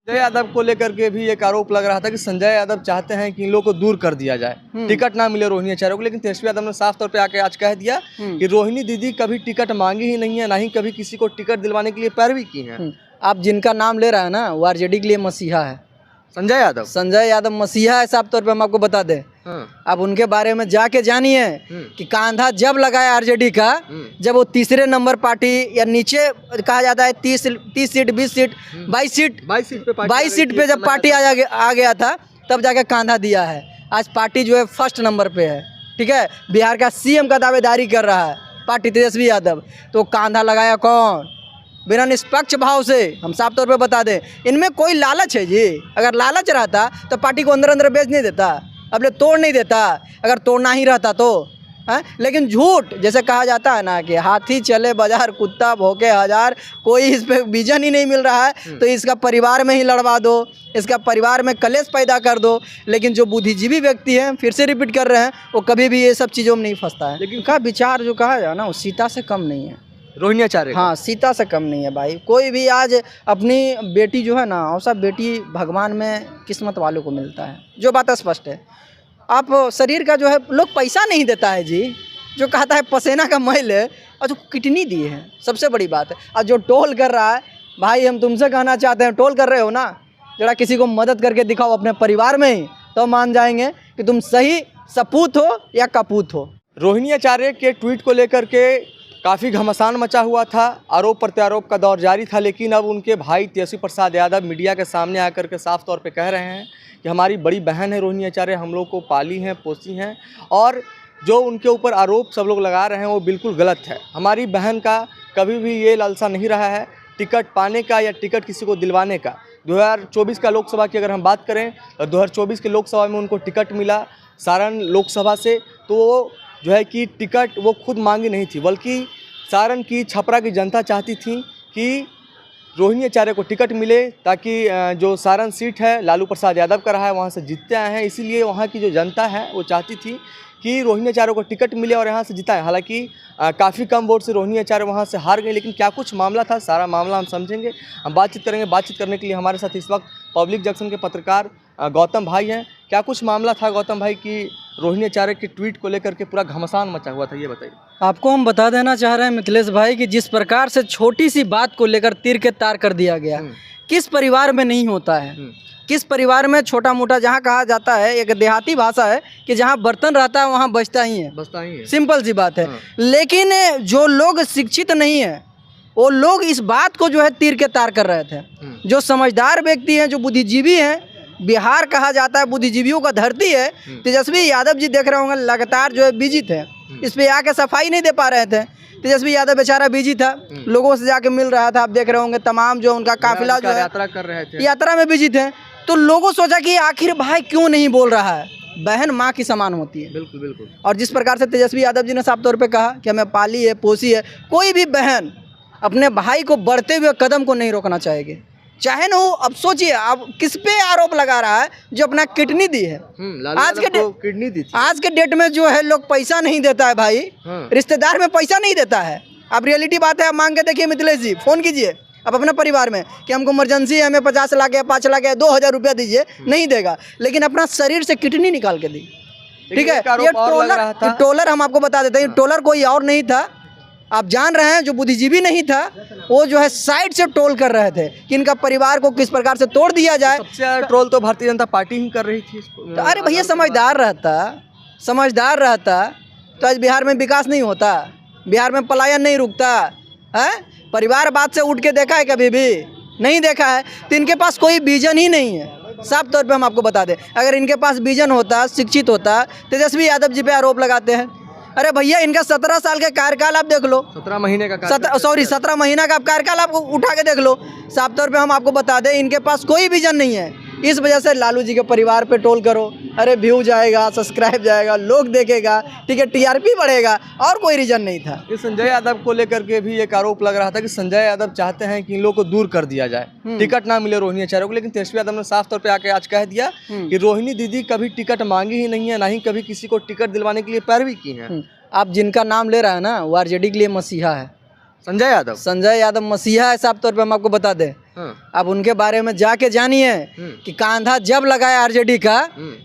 संजय यादव को लेकर के भी एक आरोप लग रहा था कि संजय यादव चाहते हैं कि इन लोगों को दूर कर दिया जाए, टिकट ना मिले रोहिणी आचार्य को। लेकिन तेजस्वी यादव ने साफ तौर पे आके आज कह दिया कि रोहिणी दीदी कभी टिकट मांगी ही नहीं है, ना ही कभी किसी को टिकट दिलवाने के लिए पैरवी की है। आप जिनका नाम ले रहा है ना वो आरजेडी के लिए मसीहा है। संजय यादव मसीहा है, साफ तौर पे हम आपको बता दें। आप उनके बारे में जाके जानिए कि कांधा जब लगाया आरजेडी का, जब वो तीसरे नंबर पार्टी या नीचे कहा जाता है 30 सीट 20 सीट 22 सीट पे जब पार्टी आ गया था तब जाके कांधा दिया है। आज पार्टी जो है फर्स्ट नंबर पे है, ठीक है। बिहार का सीएम का दावेदारी कर रहा है पार्टी तेजस्वी यादव। तो कांधा लगाया कौन? बिना निष्पक्ष भाव से हम साफ तौर पे बता दें, इनमें कोई लालच है जी। अगर लालच रहता तो पार्टी को अंदर अंदर बेच नहीं देता, अब तोड़ नहीं देता, अगर तोड़ना ही रहता तो है। लेकिन झूठ, जैसे कहा जाता है ना कि हाथी चले बाजार कुत्ता भौंके हजार, कोई इस पे विजन ही नहीं मिल रहा है तो इसका परिवार में ही लड़वा दो, इसका परिवार में कलेश पैदा कर दो। लेकिन जो बुद्धिजीवी व्यक्ति हैं, फिर से रिपीट कर रहे हैं, वो कभी भी ये सब चीज़ों में नहीं फंसता है। लेकिन का विचार जो कहा जाए ना वो सीता से कम नहीं है, रोहिणी आचार्य। हाँ, सीता से कम नहीं है भाई। कोई भी आज अपनी बेटी जो है ना, और सब बेटी भगवान में किस्मत वालों को मिलता है, जो बात स्पष्ट है। आप शरीर का जो है लोग पैसा नहीं देता है जी, जो कहता है पसीना का मैल है, और जो किडनी दी है सबसे बड़ी बात है। और जो टोल कर रहा है भाई, हम तुमसे कहना चाहते हैं, टोल कर रहे हो ना, जरा किसी को मदद करके दिखाओ अपने परिवार में ही, तो मान जाएंगे कि तुम सही सपूत हो या कपूत हो। रोहिणी आचार्य के ट्वीट को लेकर के काफ़ी घमासान मचा हुआ था, आरोप प्रत्यारोप का दौर जारी था। लेकिन अब उनके भाई तेजस्वी प्रसाद यादव मीडिया के सामने आकर के साफ तौर पे कह रहे हैं कि हमारी बड़ी बहन है रोहिणी आचार्य, हम लोग को पाली हैं पोसी हैं, और जो उनके ऊपर आरोप सब लोग लगा रहे हैं वो बिल्कुल गलत है। हमारी बहन का कभी भी ये लालसा नहीं रहा है टिकट पाने का या टिकट किसी को दिलवाने का। 2024 का लोकसभा की अगर हम बात करें तो 2024 के लोकसभा में उनको टिकट मिला सारण लोकसभा से, तो वो जो है कि टिकट वो खुद मांगी नहीं थी, बल्कि सारण की छपरा की जनता चाहती थी कि रोहिणी आचार्य को टिकट मिले, ताकि जो सारण सीट है लालू प्रसाद यादव का रहा है, वहाँ से जीतते आए हैं, इसीलिए वहाँ की जो जनता है वो चाहती थी कि रोहिणी आचार्य को टिकट मिले और यहाँ से जिताएं। हालांकि काफ़ी कम वोट से रोहिणी आचार्य वहाँ से हार गए। लेकिन क्या कुछ मामला था, सारा मामला हम समझेंगे, हम बातचीत करेंगे। बातचीत करने के लिए हमारे साथ इस वक्त पब्लिक जंक्शन के पत्रकार गौतम भाई हैं। क्या कुछ मामला था गौतम भाई कि रोहिणी आचार्य के ट्वीट को लेकर के पूरा घमासान मचा हुआ था, ये बताइए। आपको हम बता देना चाह रहे हैं मिथिलेश भाई कि जिस प्रकार से छोटी सी बात को लेकर तीर के तार कर दिया गया, किस परिवार में नहीं होता है, किस परिवार में छोटा मोटा, जहाँ कहा जाता है, एक देहाती भाषा है कि जहाँ बर्तन रहता है वहाँ बचता ही है, सिंपल सी बात है। लेकिन जो लोग शिक्षित नहीं है वो लोग इस बात को जो है तीर के तार कर रहे थे। जो समझदार व्यक्ति हैं, जो बुद्धिजीवी हैं, बिहार कहा जाता है बुद्धिजीवियों का धरती है। तेजस्वी यादव जी देख रहे होंगे लगातार जो है बिजी थे, इस पे आके सफाई नहीं दे पा रहे थे। तेजस्वी यादव बेचारा बिजी था, लोगों से जाके मिल रहा था। आप देख रहे होंगे तमाम जो उनका काफिला जो है यात्रा कर रहे थे, यात्रा में बिजी थे। तो लोगों सोचा कि आखिर भाई क्यों नहीं बोल रहा है, बहन माँ की समान होती है। बिल्कुल बिल्कुल। और जिस प्रकार से तेजस्वी यादव जी ने साफ तौर पे कहा कि हमें पाली है पोसी है, कोई भी बहन अपने भाई को बढ़ते हुए कदम को नहीं रोकना चाहेगी, चाहे ना हो। अब सोचिए अब किस पे आरोप लगा रहा है, जो अपना किडनी दी है। आज के किडनी दी थी। आज के डेट में जो है लोग पैसा नहीं देता है भाई, रिश्तेदार में पैसा नहीं देता है। अब रियलिटी बात है, आप मांग के देखिए मिथिलेश जी, फोन कीजिए अब अपने परिवार में कि हमको इमरजेंसी है, हमें 50 लाख या 5 लाख या 2000 रुपया दीजिए, नहीं देगा। लेकिन अपना शरीर से किडनी निकाल के दी, ठीक है। ये टोलर हम आपको बता देते हैं, टोलर कोई और नहीं था, आप जान रहे हैं। जो बुद्धिजीवी नहीं था वो जो है साइड से ट्रोल कर रहे थे कि इनका परिवार को किस प्रकार से तोड़ दिया जाए। सबसे ट्रोल तो भारतीय जनता पार्टी ही कर रही थी। तो अरे भैया समझदार रहता तो आज बिहार में विकास नहीं होता, बिहार में पलायन नहीं रुकता है। परिवार बात से उठ के देखा है, कभी भी नहीं देखा है। तो इनके पास कोई विजन ही नहीं है। साफ तौर पे हम आपको बता दें, अगर इनके पास विजन होता, शिक्षित होता, तेजस्वी यादव जी पे आरोप लगाते हैं। अरे भैया इनका 17 साल का कार्यकाल आप देख लो, 17 महीने का 17 महीना का आप कार्यकाल आप उठा के देख लो। साफ तौर पे हम आपको बता दें इनके पास कोई विजन नहीं है। इस वजह से लालू जी के परिवार पे ट्रोल करो, अरे व्यू जाएगा, सब्सक्राइब जाएगा, लोग देखेगा, ठीक है, टीआरपी बढ़ेगा, और कोई रीजन नहीं था। इस संजय यादव को लेकर के भी एक आरोप लग रहा था कि संजय यादव चाहते हैं कि इन लोगों को दूर कर दिया जाए, टिकट ना मिले रोहिणी आचार्य को। लेकिन तेजस्वी यादव ने साफ तौर पे आके आज कह दिया कि रोहिणी दीदी कभी टिकट मांगी ही नहीं है, ना ही कभी किसी को टिकट दिलवाने के लिए पैरवी की है। आप जिनका नाम ले रहा है ना वो आरजेडी के लिए मसीहा है। संजय यादव मसीहा है, साफ तौर पे हम आपको बता दें। अब उनके बारे में जाके जानिए कि कांधा जब लगाया आरजेडी का,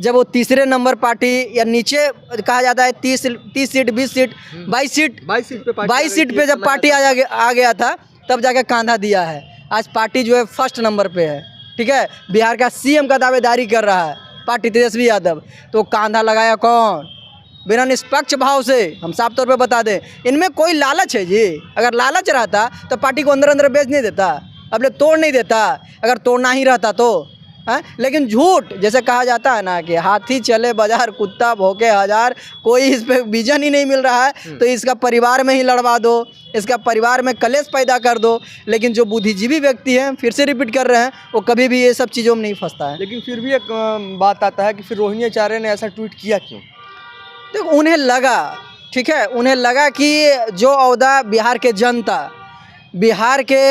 जब वो तीसरे नंबर पार्टी या नीचे कहा जाता है 30 सीट 20 सीट 22 सीट पे जब पार्टी आ गया था, तब जाके कांधा दिया है। आज पार्टी जो है फर्स्ट नंबर पे है, ठीक है। बिहार का सीएम का दावेदारी कर रहा है पार्टी तेजस्वी यादव, तो कांधा लगाया कौन? बिना निष्पक्ष भाव से। हम साफ तौर पे बता दें, इनमें कोई लालच है जी। अगर लालच रहता तो पार्टी को अंदर अंदर बेच नहीं देता, अपने तोड़ नहीं देता, अगर तोड़ना ही रहता तो है। लेकिन झूठ, जैसे कहा जाता है ना कि हाथी चले बाजार कुत्ता भौंके हजार, कोई इस पे विजन ही नहीं मिल रहा है तो इसका परिवार में ही लड़वा दो, इसका परिवार में कलेश पैदा कर दो। लेकिन जो बुद्धिजीवी व्यक्ति हैं, फिर से रिपीट कर रहे हैं, वो कभी भी ये सब चीज़ों में नहीं फंसता है। लेकिन फिर भी एक बात आता है कि फिर रोहिणी आचार्य ने ऐसा ट्वीट किया क्यों? देखो, उन्हें लगा, ठीक है, उन्हें लगा कि जो औदा बिहार के जनता, बिहार के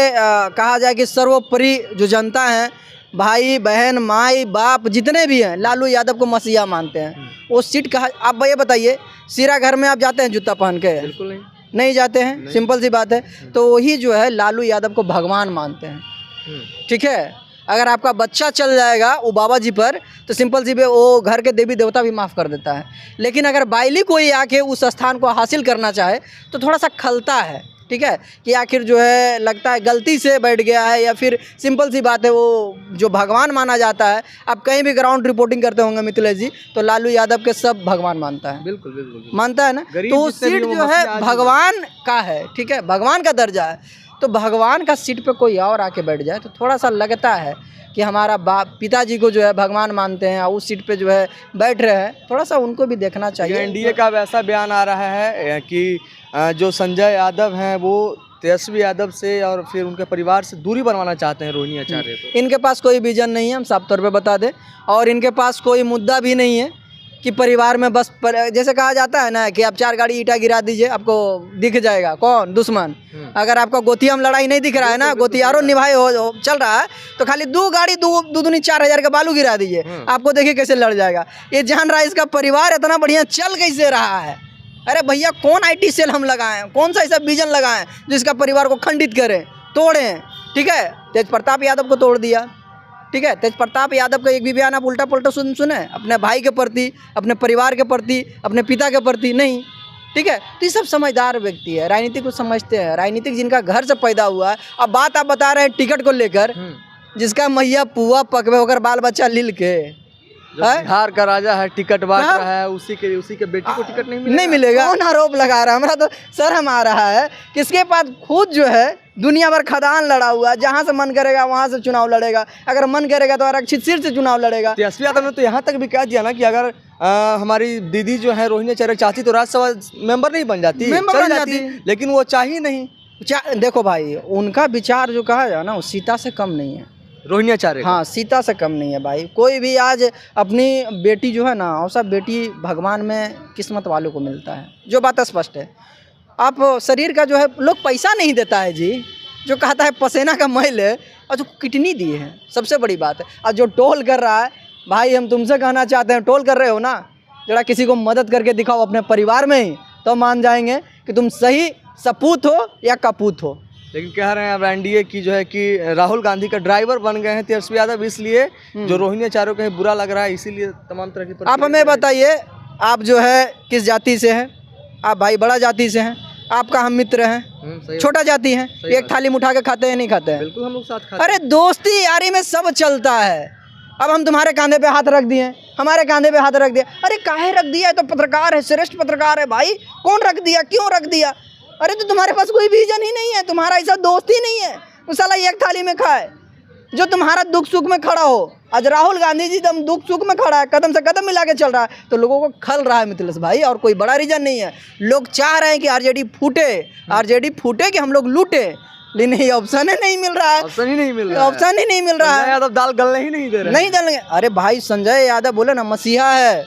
कहा जाए कि सर्वोपरि जो जनता है, भाई बहन माई बाप जितने भी हैं, लालू यादव को मसीहा मानते हैं। वो सीट कहा, आप ये बताइए, सिरा घर में आप जाते हैं जूता पहन के? बिल्कुल नहीं जाते हैं, सिंपल सी बात है। तो वही जो है लालू यादव को भगवान मानते हैं, ठीक है। अगर आपका बच्चा चल जाएगा वो बाबा जी पर, तो सिंपल सी बात, वो घर के देवी देवता भी माफ़ कर देता है। लेकिन अगर बाइली कोई आके उस स्थान को हासिल करना चाहे तो थोड़ा सा खलता है, ठीक है, कि आखिर जो है लगता है गलती से बैठ गया है, या फिर सिंपल सी बात है वो जो भगवान माना जाता है। आप कहीं भी ग्राउंड रिपोर्टिंग करते होंगे मिथिलेश जी, तो लालू यादव के सब भगवान मानता है। बिल्कुल बिल्कुल मानता है ना। तो वो सीट जो है भगवान का है, ठीक है, भगवान का दर्जा है। तो भगवान का सीट पे कोई और आके बैठ जाए तो थोड़ा सा लगता है कि हमारा पिताजी को जो है भगवान मानते हैं, उस सीट पे जो है बैठ रहे हैं, थोड़ा सा उनको भी देखना चाहिए। एनडीए का वैसा बयान आ रहा है कि जो संजय यादव हैं वो तेजस्वी यादव से और फिर उनके परिवार से दूरी बनवाना चाहते हैं रोहिणी आचार्य को। इनके पास कोई विजन नहीं है, हम साफ तौर पे बता दें, और इनके पास कोई मुद्दा भी नहीं है कि परिवार में बस जैसे कहा जाता है ना कि आप 4 गाड़ी ईंटा गिरा दीजिए, आपको दिख जाएगा कौन दुश्मन। अगर आपका गोतिया में लड़ाई नहीं दिख रहा है ना, गोतियारों निभाए हो चल रहा है, तो खाली 2 गाड़ी 2 4,000 का बालू गिरा दीजिए, आपको देखिए कैसे लड़ जाएगा। ये जान रहा है इसका परिवार इतना बढ़िया चल कैसे रहा है। अरे भैया, कौन IT सेल हम लगाएं, कौन सा ऐसा विजन लगाएं जिसका परिवार को खंडित करें, तोड़ें, ठीक है। तेज प्रताप यादव को तोड़ दिया, ठीक है। तेज प्रताप यादव का एक भी बयान आप उल्टा पुल्टा सुने अपने भाई के प्रति, अपने परिवार के प्रति, अपने पिता के प्रति नहीं, ठीक है। तो ये सब समझदार व्यक्ति है, राजनीति को समझते हैं, राजनीतिक जिनका घर से पैदा हुआ है। अब बात आप बता रहे हैं टिकट को लेकर, जिसका मैया पुआ पकवे होकर बाल बच्चा लील के बिहार का राजा है, टिकट बांट रहा है, उसी के बेटी को टिकट नहीं मिलेगा। कौन आरोप लगा रहा है? हमारा तो शर्म आ रहा है। किसके पास खुद जो है दुनिया भर खदान लड़ा हुआ है, जहाँ से मन करेगा वहाँ से चुनाव लड़ेगा, अगर मन करेगा तो आरक्षित सीट से चुनाव लड़ेगा। तेजस्वी यादव ने तो यहाँ तक भी कह दिया ना कि अगर हमारी दीदी जो है रोहिणी आचार्य चाहती तो राज्यसभा मेंबर नहीं बन जाती, लेकिन वो चाहिए नहीं। देखो भाई, उनका विचार जो कहा जाए ना, वो सीता से कम नहीं है, रोहिणी आचार्य। हाँ, सीता से कम नहीं है भाई। कोई भी आज अपनी बेटी जो है ना, और सब बेटी भगवान में किस्मत वालों को मिलता है, जो बात स्पष्ट है। आप शरीर का जो है लोग पैसा नहीं देता है जी, जो कहता है पसीना का मैल है, और जो किडनी दी है, सबसे बड़ी बात है। और जो टोल कर रहा है, भाई हम तुमसे कहना चाहते हैं, टोल कर रहे हो ना, जरा किसी को मदद करके दिखाओ अपने परिवार में ही, तो मान जाएंगे कि तुम सही सपूत हो या कपूत हो। लेकिन कह रहे हैं अब एनडीए की जो है कि राहुल गांधी का ड्राइवर बन गए हैं तेजस्वी यादव, इसलिए जो रोहिणी आचार्य को बुरा लग रहा है, इसीलिए तमाम तरह की। आप हमें बताइए, आप जो है किस जाति से हैं? आप भाई बड़ा जाति से हैं, आपका हम मित्र हैं, छोटा जाति हैं, एक थाली में उठा के खाते हैं नहीं खाते हैं? बिल्कुल हम लोग साथ खाते हैं। अरे दोस्ती यारी में सब चलता है। अब हम तुम्हारे कंधे पे हाथ रख दिए, हमारे कंधे पे हाथ रख दिया, अरे काहे रख दिया? तो पत्रकार है, श्रेष्ठ पत्रकार है भाई, कौन रख दिया, क्यों रख दिया? अरे तो तुम्हारे पास कोई विजन ही नहीं है, तुम्हारा ऐसा दोस्त ही नहीं है वो साला एक थाली में खाए, जो तुम्हारा दुख सुख में खड़ा हो। आज राहुल गांधी जी दम दुख सुख में खड़ा है, कदम से कदम मिला के चल रहा है, तो लोगों को खल रहा है मिथिलेश भाई, और कोई बड़ा रीजन नहीं है। लोग चाह रहे हैं कि आरजेडी फूटे कि हम लोग लूटे, लेकिन ये ऑप्शन ही नहीं मिल रहा है, ऑप्शन ही नहीं मिल रहा है, ऑप्शन ही नहीं मिल रहा है। यादव दाल गलने ही नहीं दे रहे, नहीं गलने। अरे भाई, संजय यादव बोले ना मसीहा है,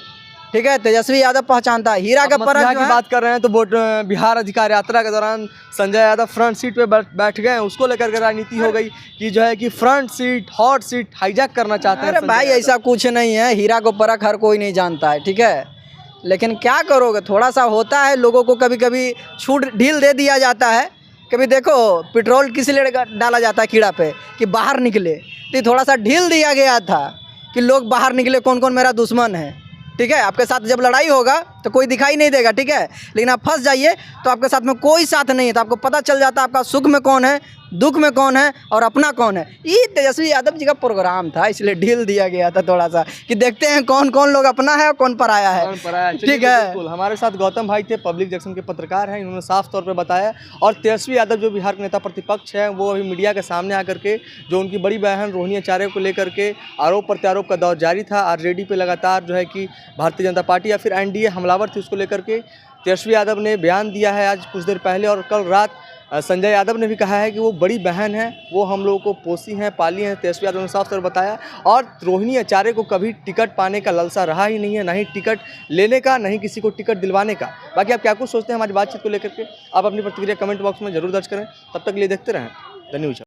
ठीक है, तेजस्वी यादव पहचानता है। हीरा का परख की बात कर रहे हैं तो वोट बिहार अधिकार यात्रा के दौरान संजय यादव फ्रंट सीट पे बैठ गए, उसको लेकर के राजनीति हो गई कि जो है कि front seat, hot seat hijack करना चाहते हैं। अरे भाई, ऐसा कुछ नहीं है, हीरा को परख हर कोई नहीं जानता है, ठीक है। लेकिन क्या करोगे, थोड़ा सा होता है, लोगों को कभी कभी छूट ढील दे दिया जाता है, कभी देखो पेट्रोल किस लिए डाला जाता है कीड़ा पे कि बाहर निकले, तो ये थोड़ा सा ढील दिया गया था कि लोग बाहर निकले, कौन कौन मेरा दुश्मन है। ठीक है, आपके साथ जब लड़ाई होगा तो कोई दिखाई नहीं देगा, ठीक है, लेकिन आप फंस जाइए तो आपके साथ में कोई साथ नहीं है, तो आपको पता चल जाता है आपका सुख में कौन है, दुख में कौन है और अपना कौन है। ये तेजस्वी यादव जी का प्रोग्राम था, इसलिए ढील दिया गया था थोड़ा सा कि देखते हैं कौन कौन लोग अपना है और कौन पराया है। ठीक है, बिल्कुल। हमारे साथ गौतम भाई थे, पब्लिक जंक्शन के पत्रकार हैं, इन्होंने साफ तौर पे बताया। और तेजस्वी यादव जो बिहार के नेता प्रतिपक्ष हैं, वो अभी मीडिया के सामने आकर के जो उनकी बड़ी बहन रोहिणी आचार्य को लेकर के आरोप प्रत्यारोप का दौर जारी था। आरजेडी पे लगातार जो है कि भारतीय जनता पार्टी या फिर एनडीए हमलावर थी, उसको लेकर के तेजस्वी यादव ने बयान दिया है आज कुछ देर पहले। और कल रात संजय यादव ने भी कहा है कि वो बड़ी बहन है, वो हम लोगों को पोसी हैं, पाली हैं। तेजस्वी यादव ने साफ तौर बताया। और रोहिणी आचार्य को कभी टिकट पाने का लालसा रहा ही नहीं है, ना ही टिकट लेने का, ना ही किसी को टिकट दिलवाने का। बाकी आप क्या कुछ सोचते हैं हमारी बातचीत को लेकर के, आप अपनी प्रतिक्रिया कमेंट बॉक्स में जरूर दर्ज करें। तब तक के लिए देखते रहें द न्यूज़।